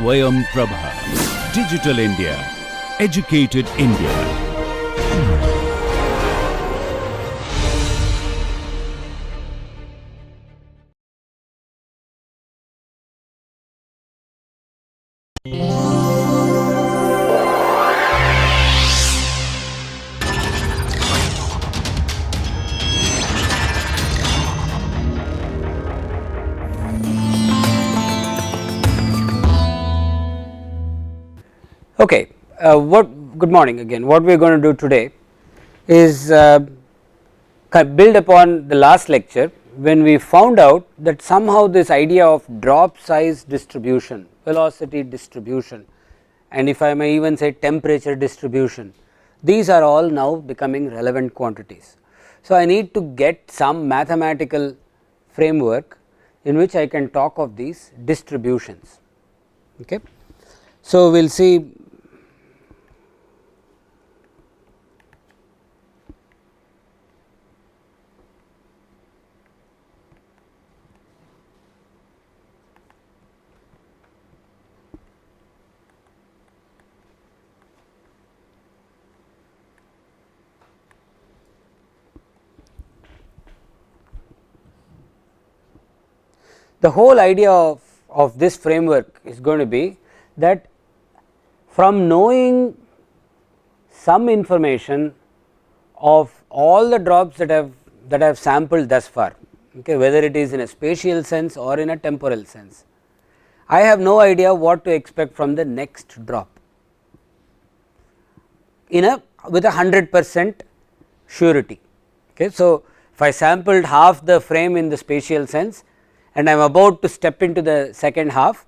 Swayamprabha. Digital India. Educated India. Okay, good morning again. What we are going to do today is build upon the last lecture when we found out that somehow this idea of drop size distribution, velocity distribution, and if I may even say temperature distribution, these are all now becoming relevant quantities. So, I need to get some mathematical framework in which I can talk of these distributions. Okay. So, we will see the whole idea of this framework is going to be that from knowing some information of all the drops that I have sampled thus far, okay, whether it is in a spatial sense or in a temporal sense, I have no idea what to expect from the next drop in a with 100% surety. Okay. So, if I sampled half the frame in the spatial sense and I am about to step into the second half,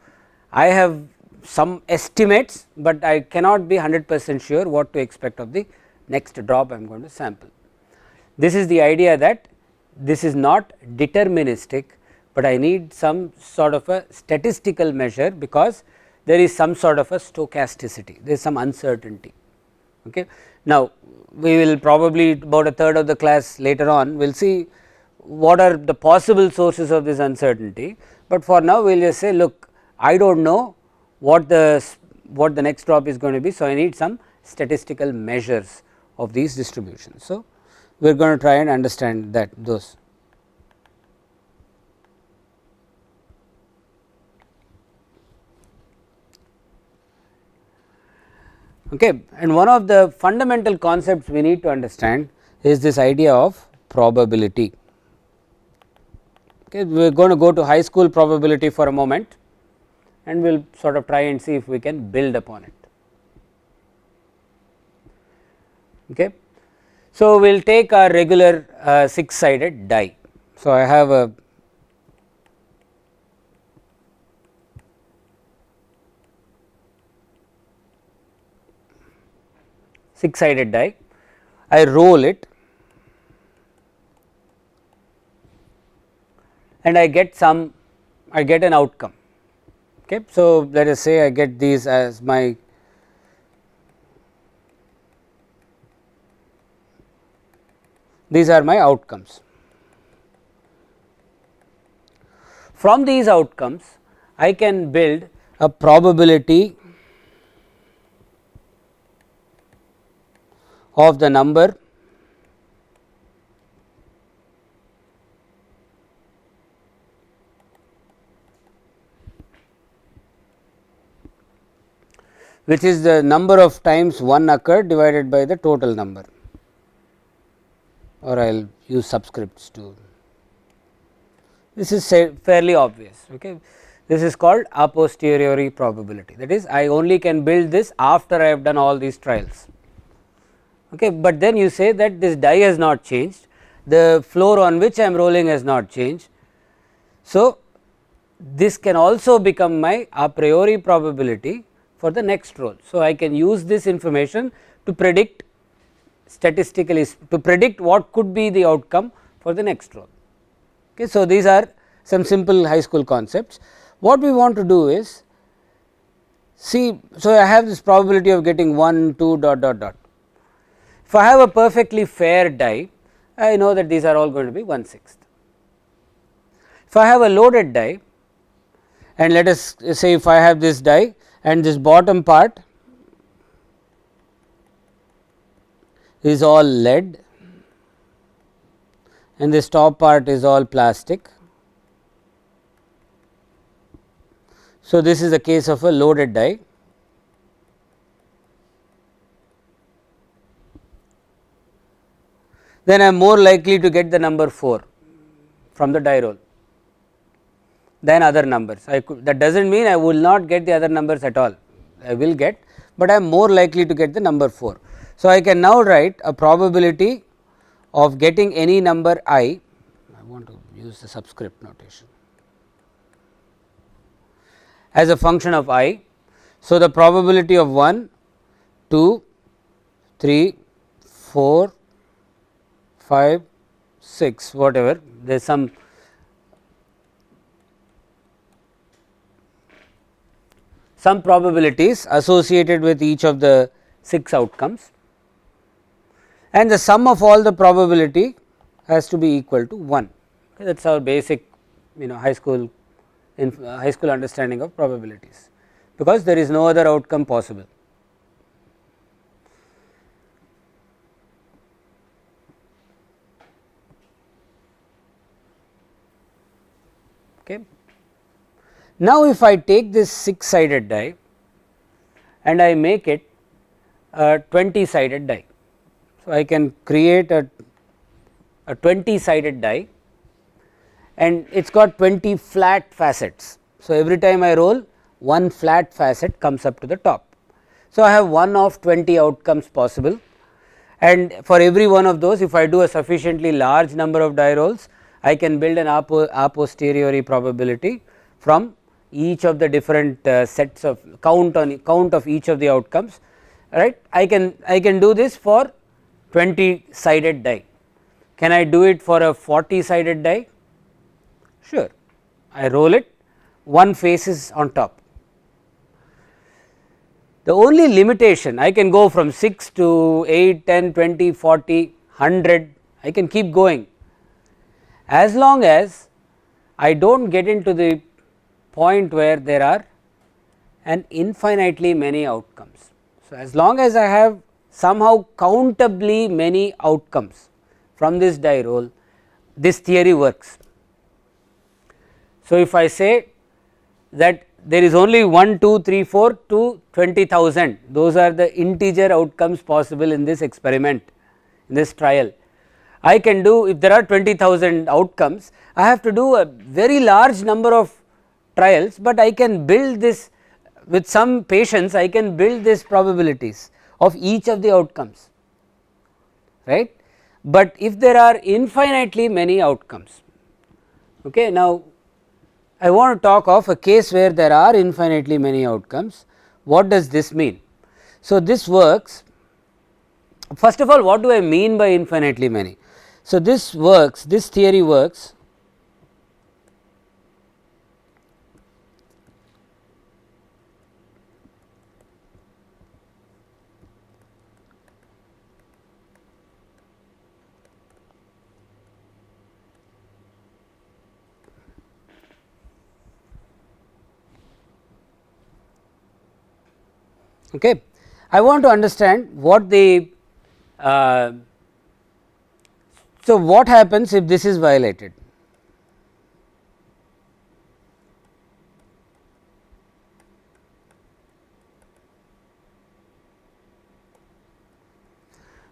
I have some estimates, but I cannot be 100% sure what to expect of the next drop I am going to sample. This is the idea that this is not deterministic, but I need some sort of a statistical measure because there is some sort of a stochasticity, there is some uncertainty. Okay. Now, we will probably about a third of the class later on we will see what are the possible sources of this uncertainty, but for now we will just say look, I do not know what the next drop is going to be. So, I need some statistical measures of these distributions. So, we are going to try and understand that those. Okay. And one of the fundamental concepts we need to understand is this idea of probability. Okay. We are going to go to high school probability for a moment and we will sort of try and see if we can build upon it. Okay. So, we will take our regular 6-sided die. So, I have a six-sided die, I roll it and I get an outcome. Okay. So, let us say I get these as my these are my outcomes. From these outcomes I can build a probability of the number which is the number of times one occurred divided by the total number, or I will use subscripts to. This is fairly obvious. Okay. This is called a posteriori probability, that is I only can build this after I have done all these trials. Okay. But then you say that this die has not changed, the floor on which I am rolling has not changed. So, this can also become my a priori probability for the next roll. So, I can use this information to predict statistically, to predict what could be the outcome for the next roll. Okay. So, these are some simple high school concepts. What we want to do is see, so I have this probability of getting 1, 2 dot dot dot. If I have a perfectly fair die, I know that these are all going to be 1/6. If I have a loaded die, and let us say if I have this die and this bottom part is all lead and this top part is all plastic. So, this is the case of a loaded die. Then I am more likely to get the number 4 from the die roll than other numbers. That does not mean I will not get the other numbers at all, I will get, but I am more likely to get the number 4. So, I can now write a probability of getting any number I want to use the subscript notation as a function of I. So, the probability of 1, 2, 3, 4, 5, 6 whatever, there is some probabilities associated with each of the 6 outcomes, and the sum of all the probability has to be equal to 1. Okay, that is our basic high school understanding of probabilities, because there is no other outcome possible. Okay. Now, if I take this 6 sided die and I make it a 20 sided die. So, I can create a 20 sided die and it has got 20 flat facets. So, every time I roll, one flat facet comes up to the top. So, I have one of 20 outcomes possible, and for every one of those, if I do a sufficiently large number of die rolls, I can build an a posteriori probability from each of the different sets of count of each of the outcomes, right. I can do this for 20 sided die. Can I do it for a 40 sided die? Sure, I roll it, one face is on top. The only limitation, I can go from 6 to 8, 10, 20, 40, 100, I can keep going, as long as I do not get into the point where there are an infinitely many outcomes. So, as long as I have somehow countably many outcomes from this die roll, this theory works. So, if I say that there is only 1, 2, 3, 4 to 20,000, those are the integer outcomes possible in this experiment, in this trial. I can do, if there are 20,000 outcomes, I have to do a very large number of trials, but I can build this with some patience, I can build these probabilities of each of the outcomes, right. But if there are infinitely many outcomes, okay, now I want to talk of a case where there are infinitely many outcomes. What does this mean? So, this works, first of all, what do I mean by infinitely many? So, this works, this theory works okay. I want to understand what the so what happens if this is violated?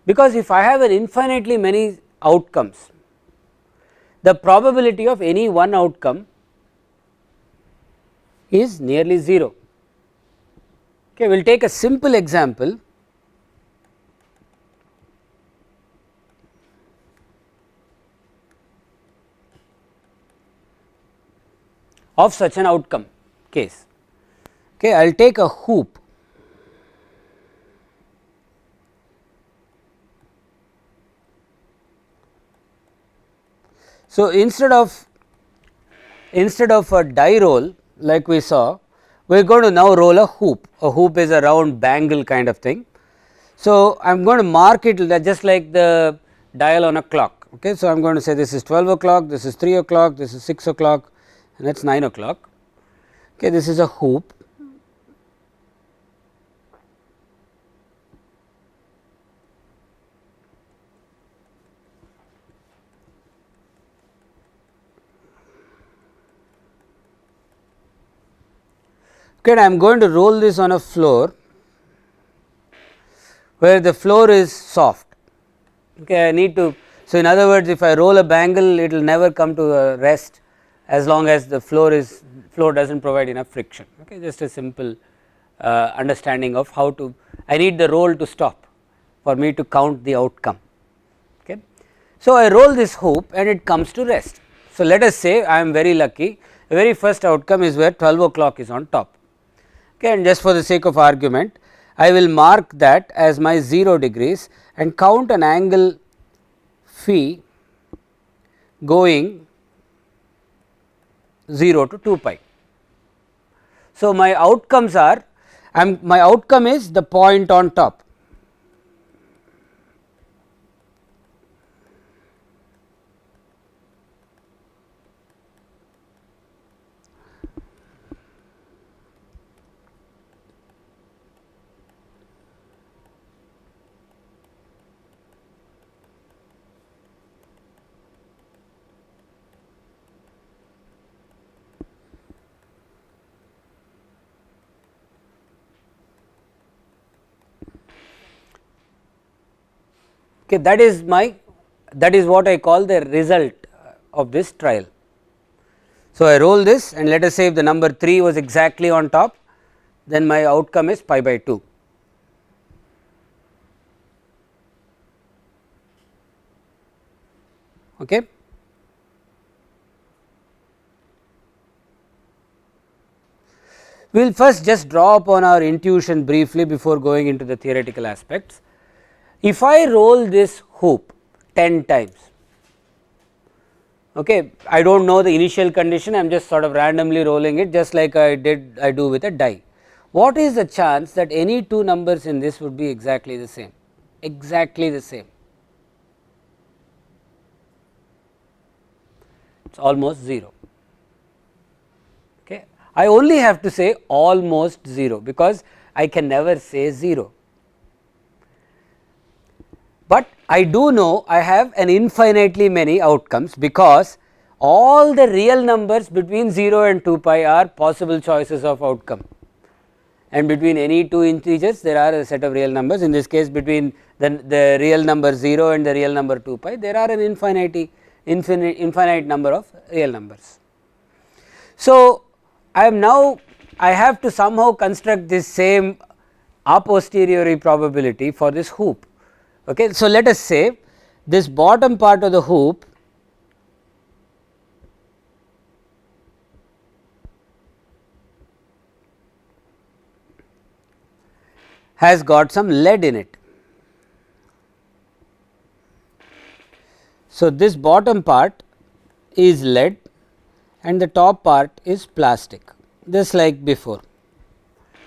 Because if I have an infinitely many outcomes, the probability of any one outcome is nearly 0. Okay, we will take a simple example. Of such an outcome case. Okay, I will take a hoop. So, instead of a die roll like we saw, we are going to now roll a hoop. A hoop is a round bangle kind of thing. So, I am going to mark it just like the dial on a clock. Okay. So, I am going to say this is 12 o'clock, this is 3 o'clock, this is 6 o'clock, and that is 9 o'clock. Okay, this is a hoop. Okay, I am going to roll this on a floor where the floor is soft. Okay, I need to, so in other words, if I roll a bangle, it will never come to a rest as long as the floor does not provide enough friction. Okay, just a simple understanding of how to, I need the roll to stop for me to count the outcome. Okay. So, I roll this hoop and it comes to rest. So, let us say I am very lucky, the very first outcome is where 12 o'clock is on top. Okay, and just for the sake of argument, I will mark that as my 0 degrees and count an angle phi going 0 to 2 pi. So, my outcomes are, my outcome is the point on top. Okay, that is what I call the result of this trial. So, I roll this and let us say if the number 3 was exactly on top, then my outcome is pi by 2. Okay. We will first just draw upon our intuition briefly before going into the theoretical aspects. If I roll this hoop 10 times, okay, I do not know the initial condition, I am just sort of randomly rolling it just like I do with a die. What is the chance that any two numbers in this would be exactly the same? Exactly the same. It is almost 0. Okay. I only have to say almost 0 because I can never say 0. But I do know I have an infinitely many outcomes because all the real numbers between 0 and 2 pi are possible choices of outcome, and between any two integers there are a set of real numbers. In this case, between the real number 0 and the real number 2 pi, there are an infinite number of real numbers. So, I have to somehow construct this same a posteriori probability for this hoop. Okay. So, let us say this bottom part of the hoop has got some lead in it. So, this bottom part is lead and the top part is plastic, just like before.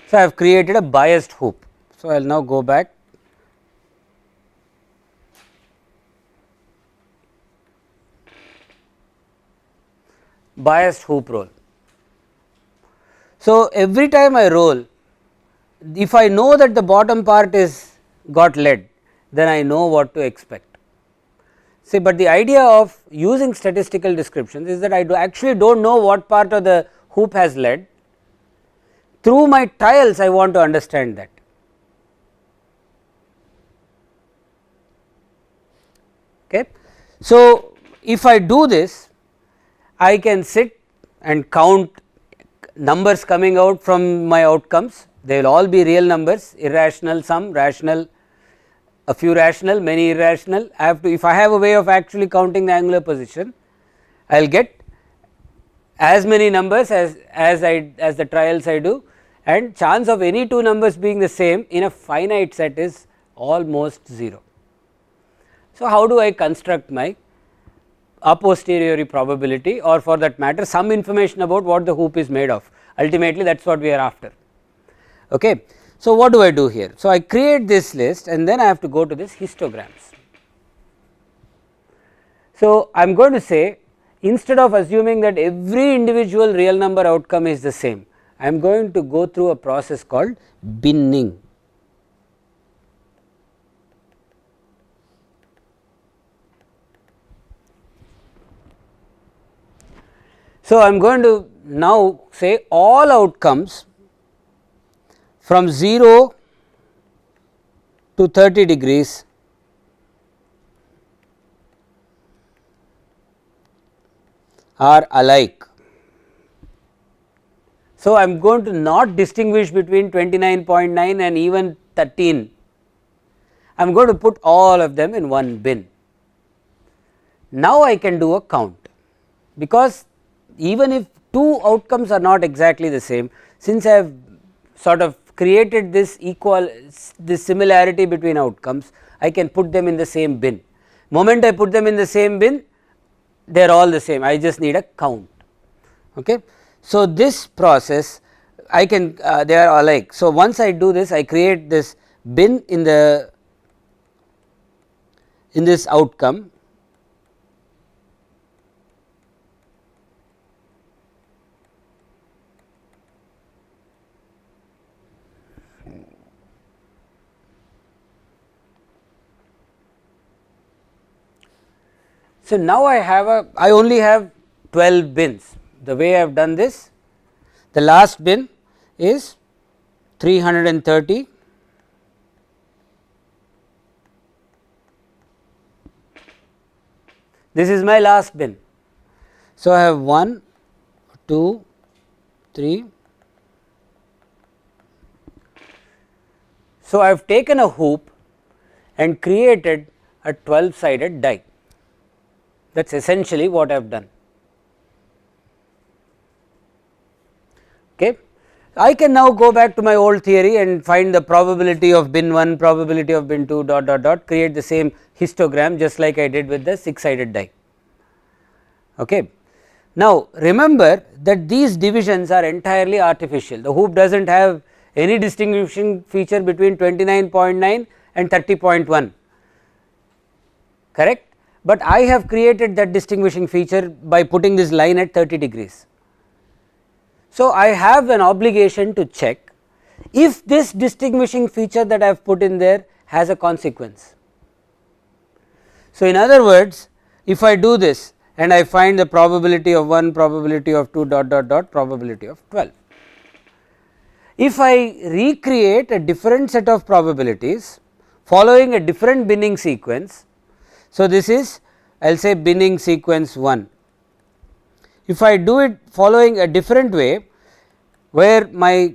So, I have created a biased hoop. So, I will now go back. Biased hoop roll. So, every time I roll, if I know that the bottom part is got lead, then I know what to expect. See, but the idea of using statistical descriptions is that I actually do not know what part of the hoop has lead. Through my trials, I want to understand that. Okay. So, if I do this, I can sit and count numbers coming out from my outcomes. They will all be real numbers, irrational, some rational, a few rational, many irrational. I have to, if I have a way of actually counting the angular position, I will get as many numbers as the trials I do, and chance of any two numbers being the same in a finite set is almost 0. So, how do I construct my a posteriori probability, or for that matter some information about what the hoop is made of? Ultimately, that is what we are after. Okay. So, what do I do here? So, I create this list and then I have to go to this histograms. So, I am going to say, instead of assuming that every individual real number outcome is the same, I am going to go through a process called binning. So, I am going to now say all outcomes from 0 to 30 degrees are alike. So, I am going to not distinguish between 29.9 and even 13, I am going to put all of them in one bin. Now, I can do a count, because even if two outcomes are not exactly the same, since I have sort of created this similarity between outcomes, I can put them in the same bin. Moment I put them in the same bin, they are all the same, I just need a count. Okay. So, this process I can they are alike. So, once I do this, I create this bin in this outcome. So, now I only have 12 bins. The way I have done this, the last bin is 330, this is my last bin. So, I have 1, 2, 3. So, I have taken a hoop and created a 12 sided die. That is essentially what I have done. Okay. I can now go back to my old theory and find the probability of bin 1, probability of bin 2 dot dot dot, create the same histogram just like I did with the 6 sided die. Okay. Now, remember that these divisions are entirely artificial, the hoop does not have any distinguishing feature between 29.9 and 30.1, correct, but I have created that distinguishing feature by putting this line at 30 degrees. So, I have an obligation to check if this distinguishing feature that I have put in there has a consequence. So, in other words, if I do this and I find the probability of 1, probability of 2 dot dot dot, probability of 12. If I recreate a different set of probabilities following a different binning sequence, so this is I will say binning sequence 1. If I do it following a different way, where my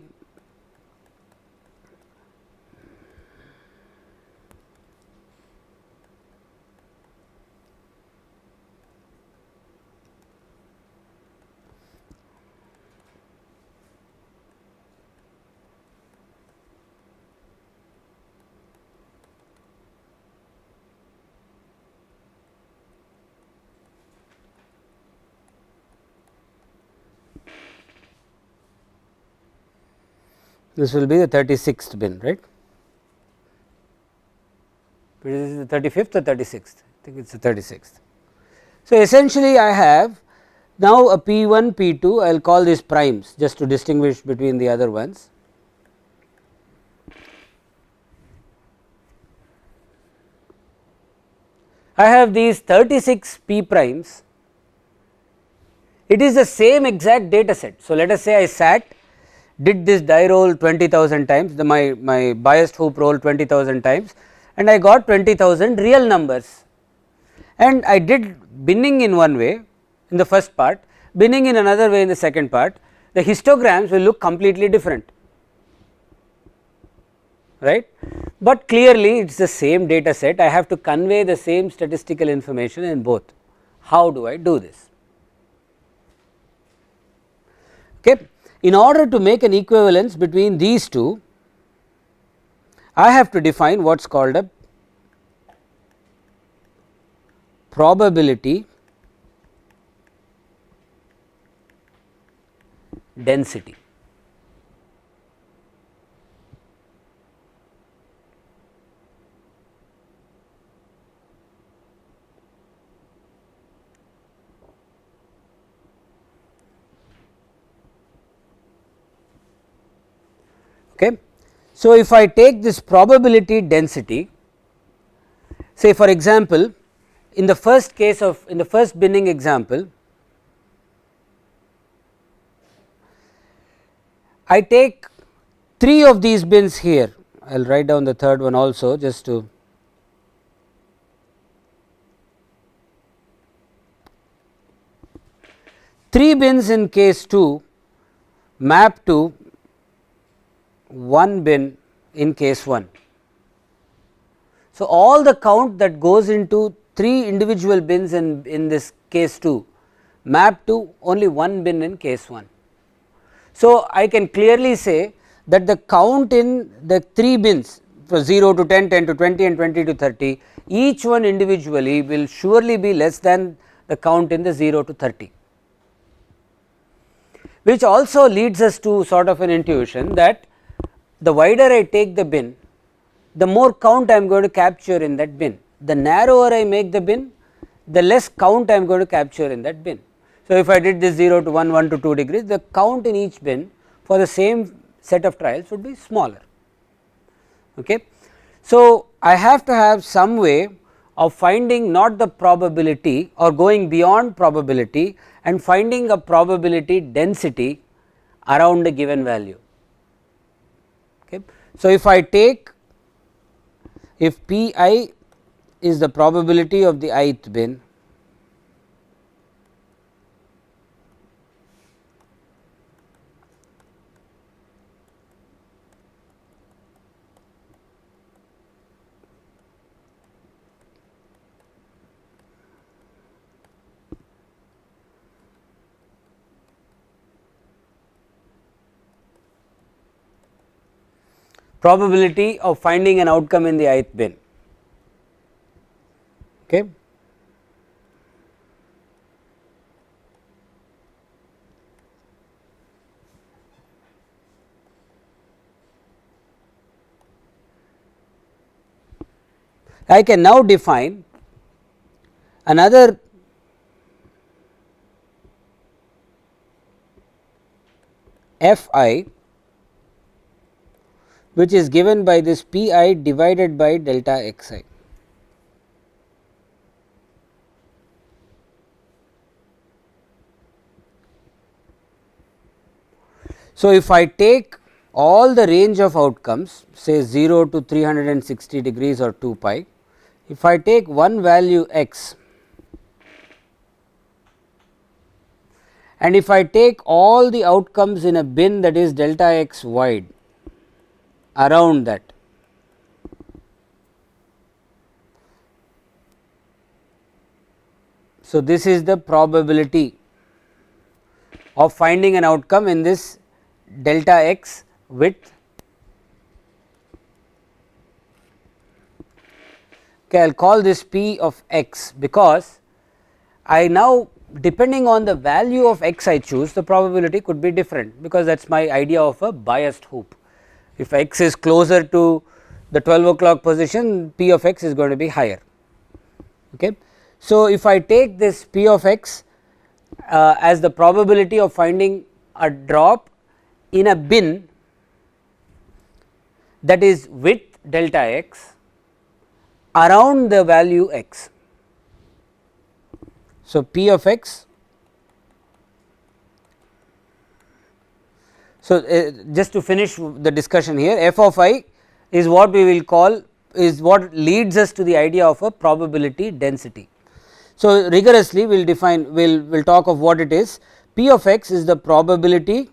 this will be the 36th bin, right. This is the 35th or 36th, I think it is the 36th. So, essentially I have now a P 1, P 2, I will call these primes just to distinguish between the other ones. I have these 36 P primes, it is the same exact data set. So, let us say I did this die roll 20,000 times, my biased hoop roll 20,000 times, and I got 20,000 real numbers, and I did binning in one way in the first part, binning in another way in the second part, the histograms will look completely different, right. But clearly it is the same data set, I have to convey the same statistical information in both. How do I do this? Okay. In order to make an equivalence between these two, I have to define what is called a probability density. Okay. So, if I take this probability density, say for example, in the first case of in the first binning example, I take 3 of these bins here, I will write down the third one also just to three bins in case 2 map to one bin in case 1. So, all the count that goes into 3 individual bins in this case 2 map to only one bin in case 1. So, I can clearly say that the count in the 3 bins from 0 to 10, 10 to 20 and 20 to 30, each one individually will surely be less than the count in the 0 to 30, which also leads us to sort of an intuition that the wider I take the bin, the more count I am going to capture in that bin. The narrower I make the bin, the less count I am going to capture in that bin. So, if I did this 0 to 1, 1 to 2 degrees, the count in each bin for the same set of trials would be smaller. Okay. So, I have to have some way of finding not the probability or going beyond probability and finding a probability density around a given value. Okay. So, if I take, if P I is the probability of the ith bin, probability of finding an outcome in the ith bin. Okay. I can now define another f I, which is given by this P I divided by delta x I. So, if I take all the range of outcomes, say 0 to 360 degrees or 2 pi, if I take one value x and if I take all the outcomes in a bin that is delta x wide around that, so this is the probability of finding an outcome in this delta x width. Okay, I will call this P of x, because I now, depending on the value of x I choose, the probability could be different, because that is my idea of a biased hoop. If x is closer to the 12 o'clock position, P of x is going to be higher. Okay. So, if I take this P of x as the probability of finding a drop in a bin that is width delta x around the value x. So, P of x. So, just to finish the discussion here, f of I is what we will call, is what leads us to the idea of a probability density. So, rigorously we will define, we will talk of what it is. P of x is the probability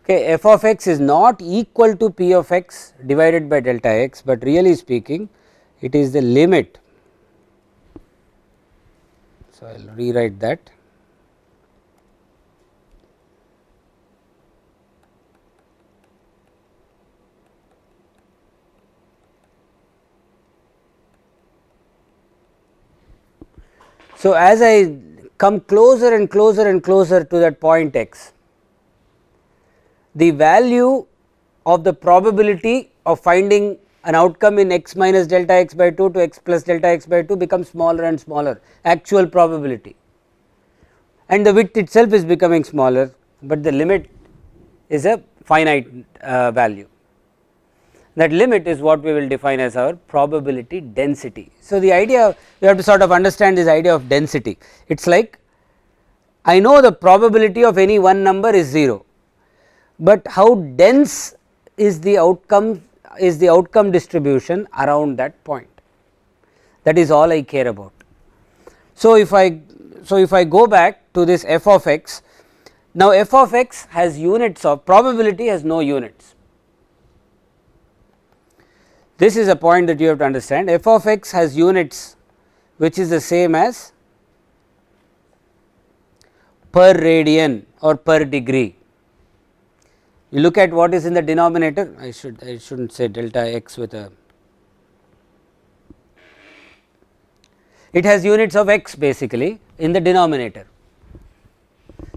Okay, f of x is not equal to P of x divided by delta x, but really speaking it is the limit. So, I will rewrite that. So, as I come closer and closer and closer to that point x, the value of the probability of finding an outcome in x minus delta x by 2 to x plus delta x by 2 becomes smaller and smaller, actual probability, and the width itself is becoming smaller, but the limit is a finite value. That limit is what we will define as our probability density. So, the idea, you have to sort of understand this idea of density. It is like I know the probability of any one number is 0, but how dense is the outcome distribution around that point, that is all I care about. So, if I go back to this f of x, now f of x has units of probability, has no units. This is a point that you have to understand. F of x has units which is the same as per radian or per degree. You look at what is in the denominator, I should not say delta x with a, it has units of x basically in the denominator.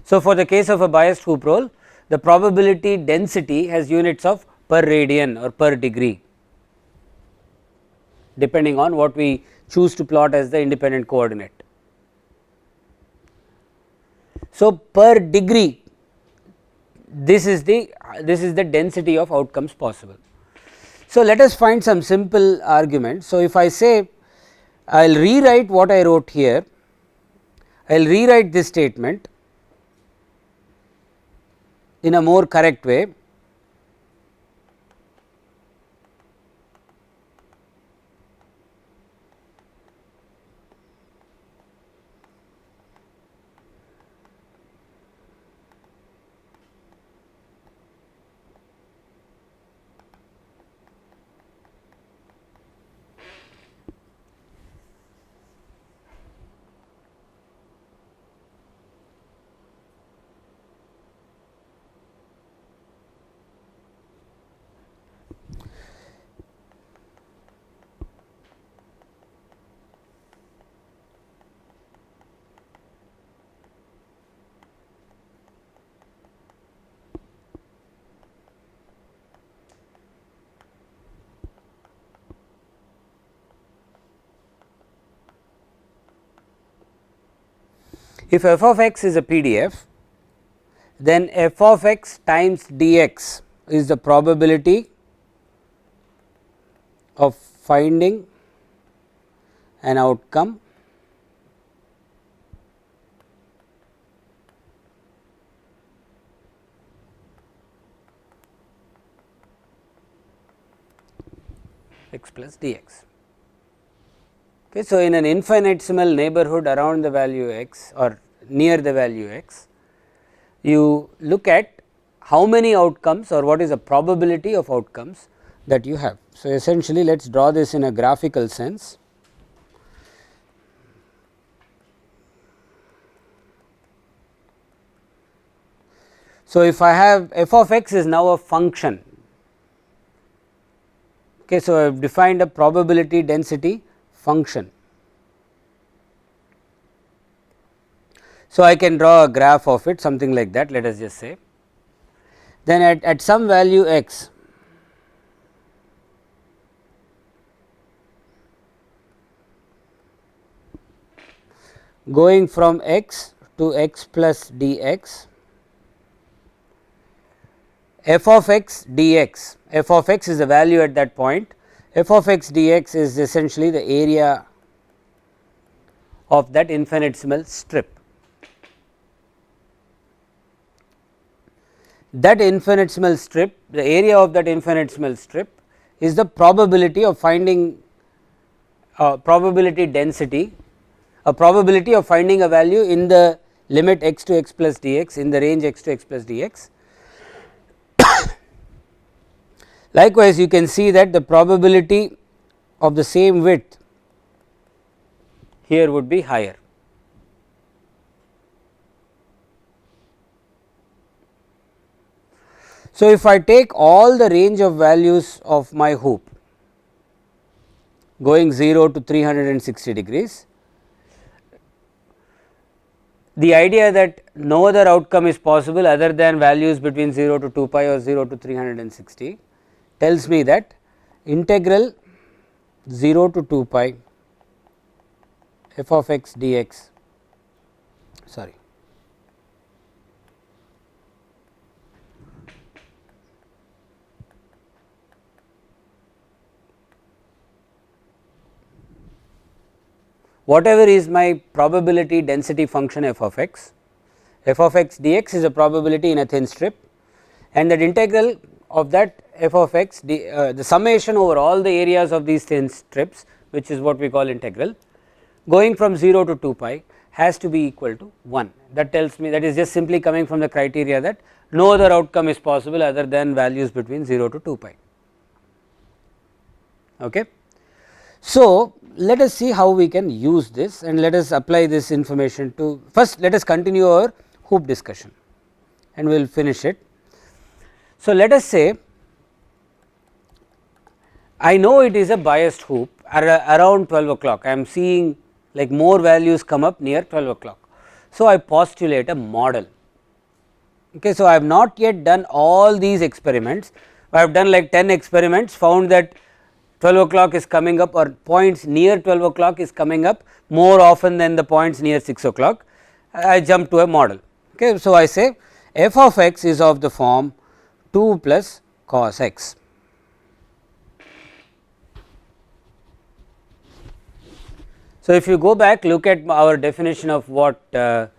So, for the case of a biased hoop roll, the probability density has units of per radian or per degree, depending on what we choose to plot as the independent coordinate. So, per degree, this is the density of outcomes possible. So, let us find some simple argument. So, if I say I will rewrite what I wrote here, I will rewrite this statement in a more correct way. If f of x is a PDF, then f of x times dx is the probability of finding an outcome x plus dx. Okay, so, in an infinitesimal neighborhood around the value x or near the value x, you look at how many outcomes or what is the probability of outcomes that you have. So, essentially let us draw this in a graphical sense. So, if I have f of x is now a function, okay, so I have defined a probability density function. So, I can draw a graph of it, something like that, let us just say. Then at some value x, going from x to x plus dx, f of x dx, f of x is the value at that point, f of x dx is essentially the area of that infinitesimal strip. That infinitesimal strip, the area of that infinitesimal strip is the probability of finding probability density, a probability of finding a value in the limit x to x plus dx, in the range x to x plus dx. Likewise, you can see that the probability of the same width here would be higher. So, if I take all the range of values of my hoop going 0 to 360 degrees, the idea that no other outcome is possible other than values between 0 to 2 pi or 0 to 360 tells me that integral 0 to 2 pi f of x dx, sorry, whatever is my probability density function f of x dx is a probability in a thin strip, and that integral of that f of x the summation over all the areas of these thin strips, which is what we call integral, going from 0 to 2 pi has to be equal to 1. That tells me, that is just simply coming from the criteria that no other outcome is possible other than values between 0 to 2 pi. Okay. So, let us see how we can use this, and let us apply this information to, first let us continue our hoop discussion and we will finish it. So, let us say I know it is a biased hoop around 12 o'clock, I am seeing like more values come up near 12 o'clock. So, I postulate a model. Okay, so, I have not yet done all these experiments, I have done like 10 experiments, found that 12 o'clock is coming up or points near 12 o'clock is coming up more often than the points near 6 o'clock, I jump to a model. Okay, so, I say f of x is of the form 2 plus cos x. So, if you go back, look at our definition of what I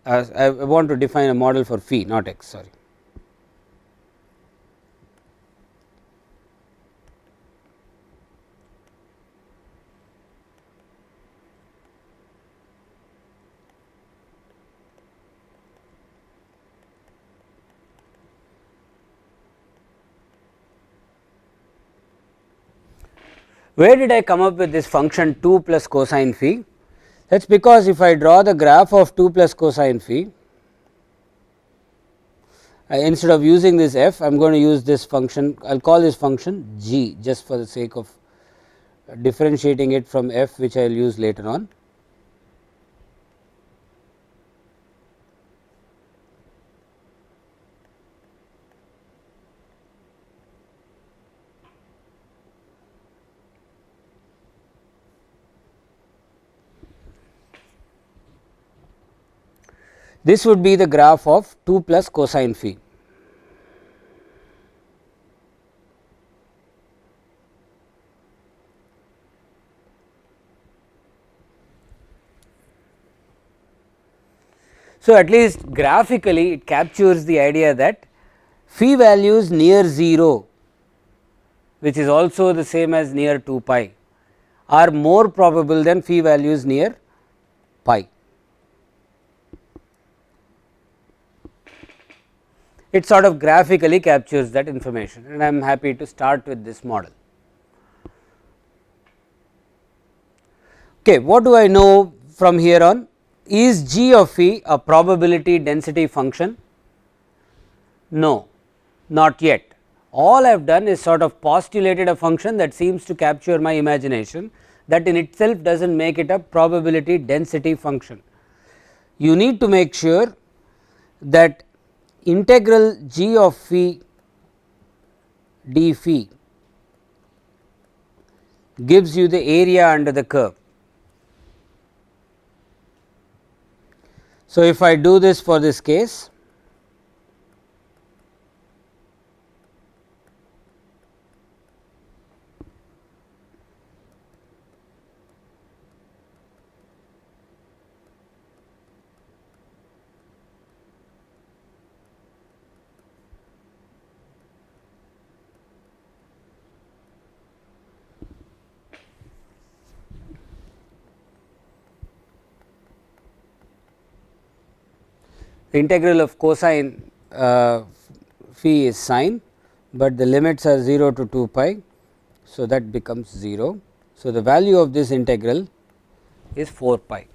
want to define a model for phi, not x, sorry. Where did I come up with this function 2 plus cosine phi? That is because if I draw the graph of 2 plus cosine phi, instead of using this f, I am going to use this function, I will call this function g just for the sake of differentiating it from f, which I will use later on. This would be the graph of 2 plus cosine phi. So, at least graphically it captures the idea that phi values near 0, which is also the same as near 2 pi, are more probable than phi values near pi. It sort of graphically captures that information, and I am happy to start with this model. Okay, what do I know from here on? Is g of phi a probability density function? No, not yet. All I have done is sort of postulated a function that seems to capture my imagination, that in itself does not make it a probability density function. You need to make sure that integral g of phi d phi gives you the area under the curve. So, if I do this for this case, the integral of cosine phi is sine, but the limits are 0 to 2 pi. So, that becomes 0. So, the value of this integral is 4 pi.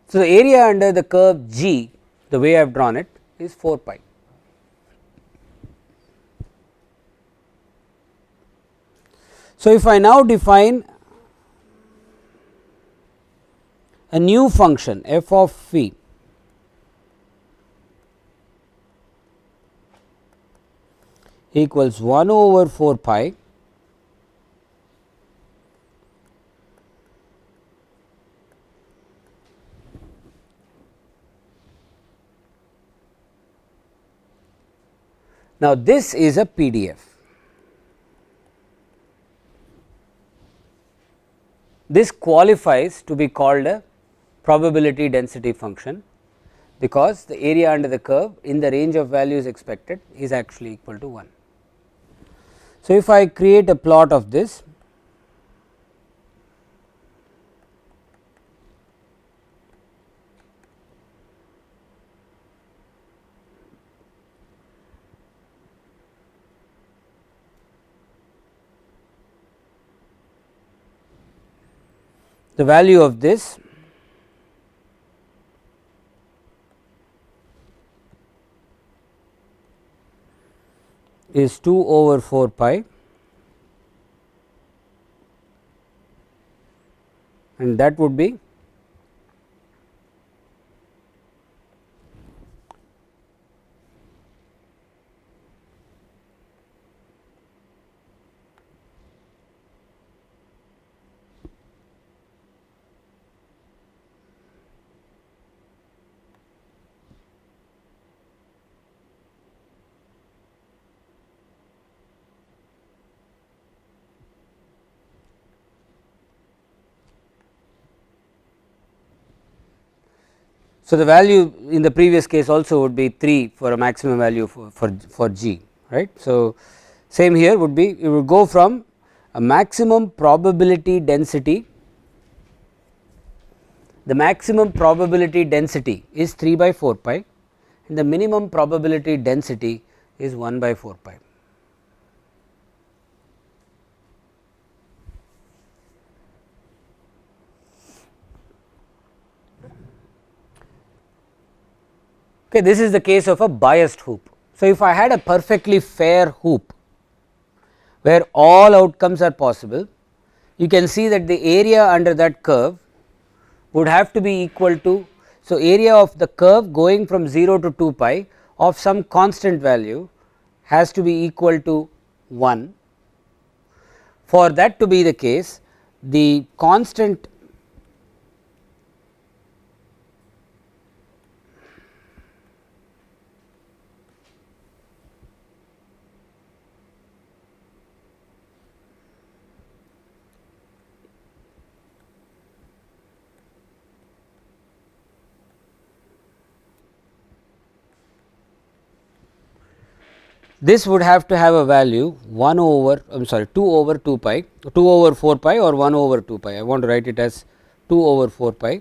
So, the area under the curve g, the way I have drawn it, is 4 pi. So, if I now define a new function f of phi equals 1 over 4 pi Now, this is a PDF. This qualifies to be called a probability density function, because the area under the curve in the range of values expected is actually equal to 1. So, if I create a plot of this, the value of this is 2 over 4 pi, and that would be So, the value in the previous case also would be 3 for a maximum value for G, right. So, same here would be, you would go from a maximum probability density, the maximum probability density is 3 by 4 pi and the minimum probability density is 1 by 4 pi. Okay, this is the case of a biased hoop. So, if I had a perfectly fair hoop where all outcomes are possible, you can see that the area under that curve would have to be equal to, so area of the curve going from 0 to 2 pi of some constant value has to be equal to 1. For that to be the case, the constant this would have to have a value 1 over, I am sorry, 2 over 2 pi, 2 over 4 pi or 1 over 2 pi. I want to write it as 2 over 4 pi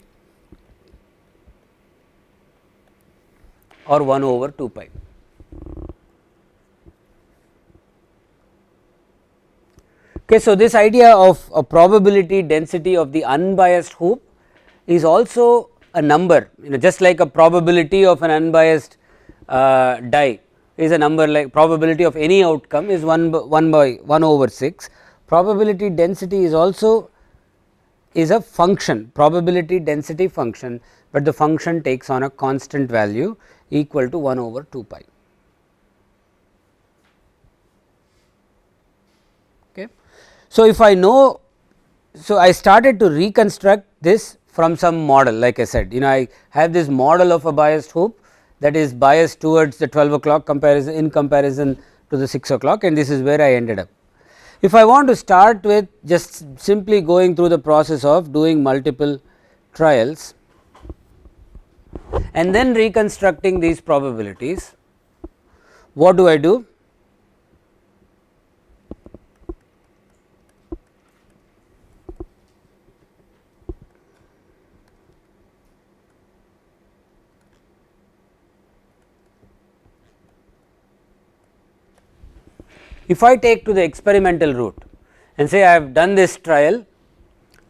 or 1 over 2 pi. Okay, so, this idea of a probability density of the unbiased hoop is also a number, just like a probability of an unbiased die is a number, like probability of any outcome is 1 by 1 over 6. Probability density is also is a function, probability density function, but the function takes on a constant value equal to 1 over 2 pi. Okay. So, if I know, so I started to reconstruct this from some model, like I said, I have this model of a biased hoop that is biased towards the 12 o'clock comparison in comparison to the 6 o'clock, and this is where I ended up. If I want to start with just simply going through the process of doing multiple trials and then reconstructing these probabilities, what do I do? If I take to the experimental route and say I have done this trial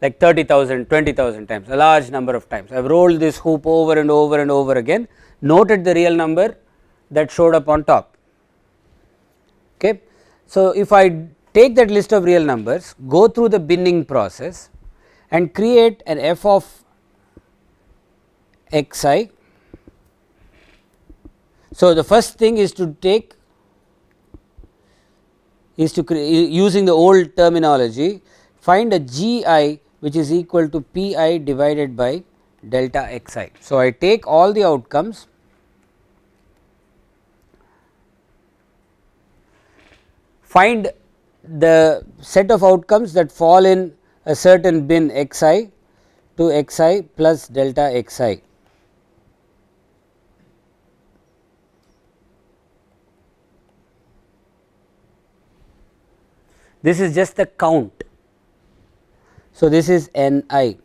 like 30,000, 20,000 times, a large number of times, I have rolled this hoop over and over and over again, noted the real number that showed up on top. Okay. So, if I take that list of real numbers, go through the binning process and create an f of xi. So, the first thing is to take using the old terminology, find a gi which is equal to pi divided by delta xi. So, I take all the outcomes, find the set of outcomes that fall in a certain bin xi to xi plus delta xi. This is just the count. So, this is Ni.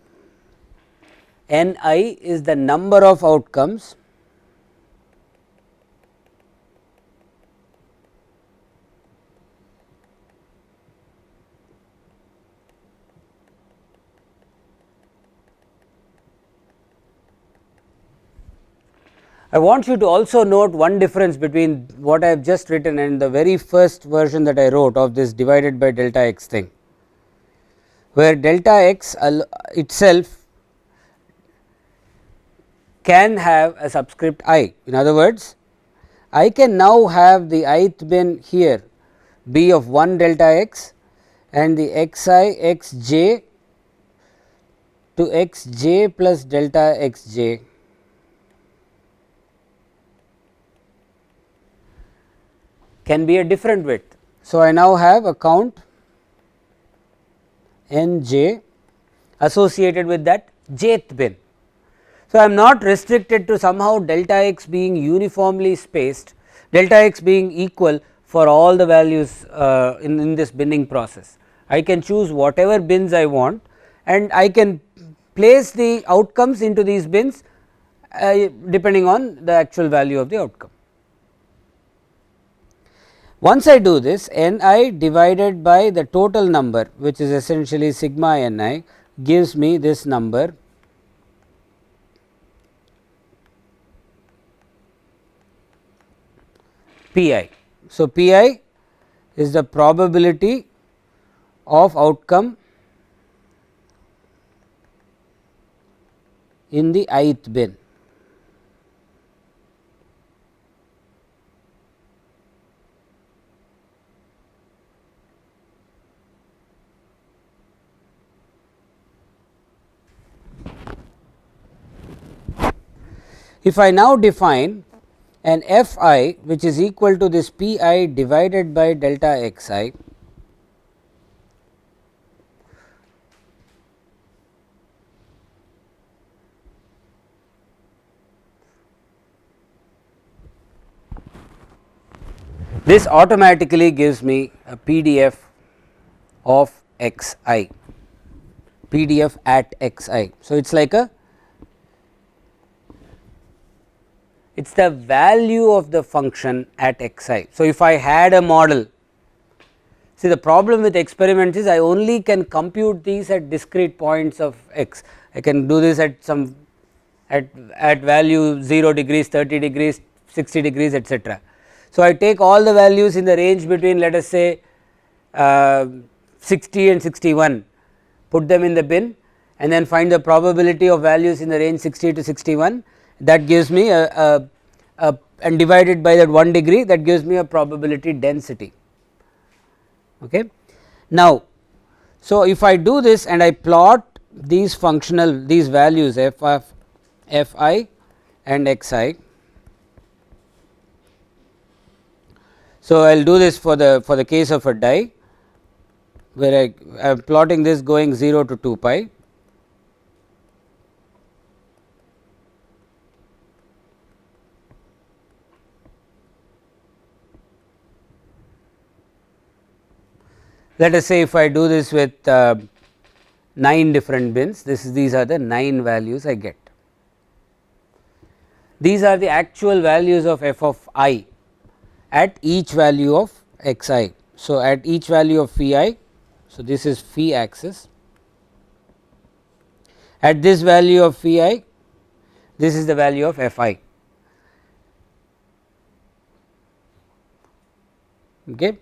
Ni is the number of outcomes I want you to also note one difference between what I have just written and the very first version that I wrote of this divided by delta x thing, where delta x itself can have a subscript I. In other words, I can now have the ith bin here be of 1 delta x and the xi xj to xj plus delta xj can be a different width. So, I now have a count n j associated with that jth bin. So, I am not restricted to somehow delta x being uniformly spaced, delta x being equal for all the values in this binning process. I can choose whatever bins I want and I can place the outcomes into these bins depending on the actual value of the outcome. Once I do this, Ni divided by the total number, which is essentially sigma Ni, gives me this number Pi. So, Pi is the probability of outcome in the ith bin. If I now define an Fi which is equal to this Pi divided by delta xi, this automatically gives me a PDF of xi, PDF at xi. So, it is like a it is the value of the function at xi. So, if I had a model, see the problem with experiments is I only can compute these at discrete points of x. I can do this at some at value 0 degrees, 30 degrees, 60 degrees, etc. So, I take all the values in the range between, let us say 60 and 61, put them in the bin and then find the probability of values in the range 60 to 61. That gives me and divided by that 1 degree, that gives me a probability density. Okay. Now, so if I do this and I plot these values f of fi and xi. So, I will do this for the case of a die, where I am plotting this going 0 to 2 pi. Let us say if I do this with 9 different bins, these are the 9 values I get. These are the actual values of f of I at each value of xi. So, at each value of phi I, so this is phi axis, at this value of phi I, this is the value of fi. Okay.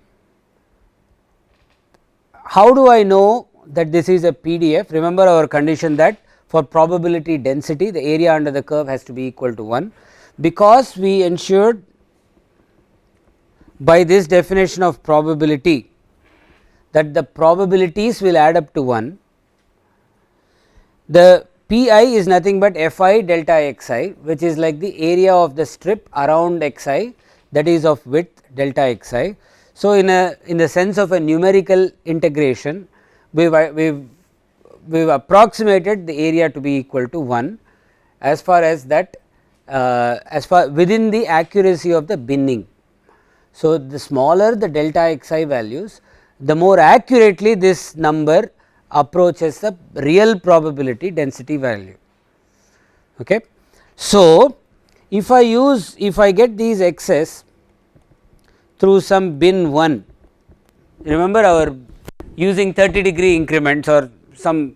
How do I know that this is a PDF? Remember our condition that for probability density, the area under the curve has to be equal to 1, because we ensured by this definition of probability that the probabilities will add up to 1. The Pi is nothing but Fi delta xi, which is like the area of the strip around xi, that is of width delta xi. So, in the sense of a numerical integration, we have approximated the area to be equal to 1 as far as that as far within the accuracy of the binning. So, the smaller the delta xi values, the more accurately this number approaches the real probability density value. Okay. So, if I get these x's through some bin 1, remember our using 30-degree increments or some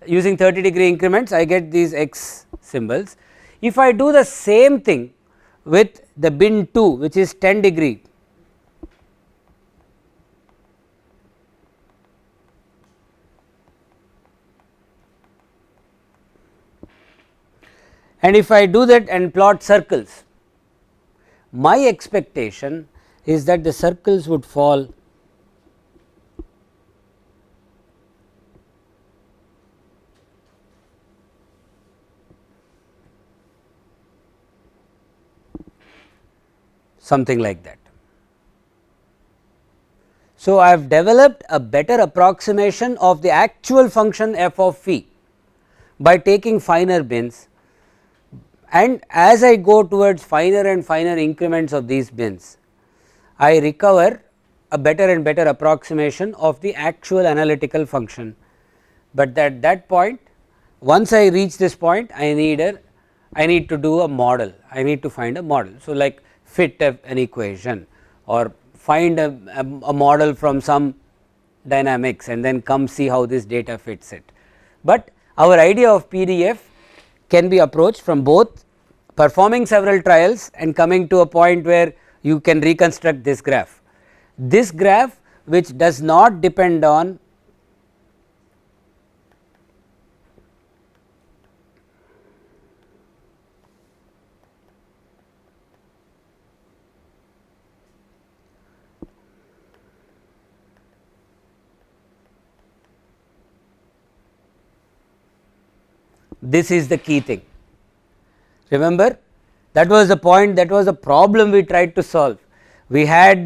using 30-degree increments, I get these x symbols. If I do the same thing with the bin 2, which is 10-degree, and if I do that and plot circles, my expectation is that the circles would fall something like that. So, I have developed a better approximation of the actual function f of phi by taking finer bins, and as I go towards finer and finer increments of these bins, I recover a better and better approximation of the actual analytical function. But at that point, once I reach this point, I need to do a model, I need to find a model. So, like fit an equation or find a model from some dynamics and then come see how this data fits it. But our idea of PDF can be approached from both performing several trials and coming to a point where you can reconstruct this graph. This graph, which does not depend on this is the key thing. Remember, that was the point, that was the problem we tried to solve. We had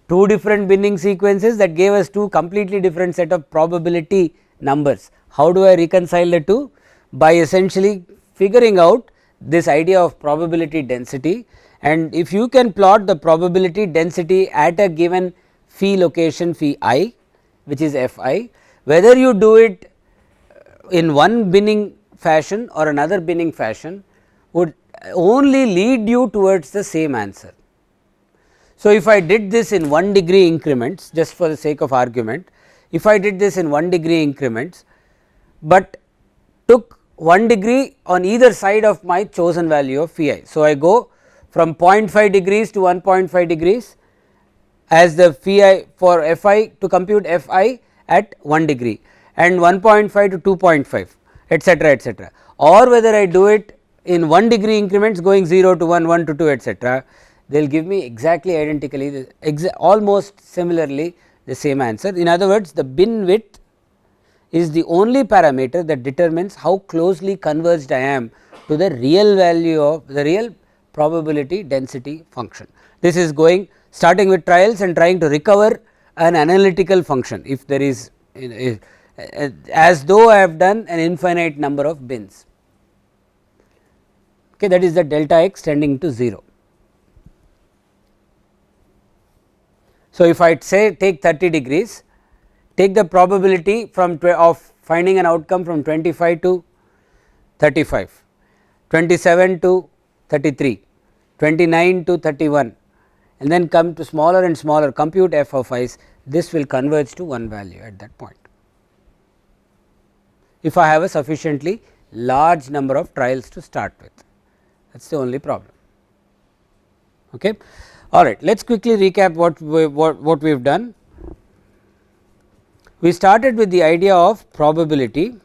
two different binning sequences that gave us two completely different set of probability numbers. How do I reconcile the two? By essentially figuring out this idea of probability density, and if you can plot the probability density at a given phi location phi I, which is Fi, whether you do it in one binning fashion or another binning fashion would only lead you towards the same answer. So, if I did this in 1 degree increments, just for the sake of argument, if I did this in 1 degree increments, but took 1 degree on either side of my chosen value of phi I. So, I go from 0.5 degrees to 1.5 degrees as the phi I for Fi to compute Fi at 1 degree and 1.5 to 2.5, etc., etc., or whether I do it in 1 degree increments going 0 to 1, 1 to 2, etc., they will give me exactly identically almost similarly the same answer. In other words, the bin width is the only parameter that determines how closely converged I am to the real value of the real probability density function. This is going starting with trials and trying to recover an analytical function if there is as though I have done an infinite number of bins. Okay, that is the delta x tending to 0. So, if I say take 30 degrees, take the probability from of finding an outcome from 25 to 35, 27 to 33, 29 to 31, and then come to smaller and smaller, compute f of i's, this will converge to one value at that point, if I have a sufficiently large number of trials to start with. That is the only problem. Okay. All right, let us quickly recap what we have done. We started with the idea of probability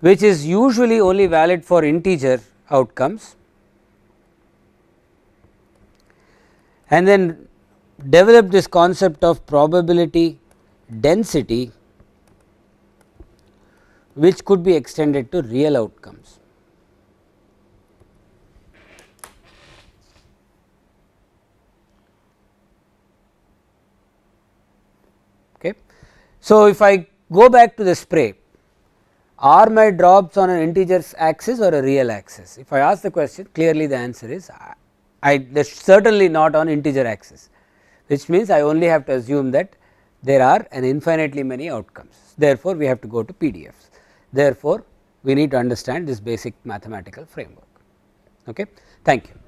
which is usually only valid for integer outcomes, and then develop this concept of probability density, which could be extended to real outcomes. Okay. So, if I go back to the spray, are my drops on an integer axis or a real axis? If I ask the question, clearly the answer is they are certainly not on integer axis, which means I only have to assume that there are an infinitely many outcomes. Therefore, we have to go to PDFs. Therefore, we need to understand this basic mathematical framework. Okay. Thank you.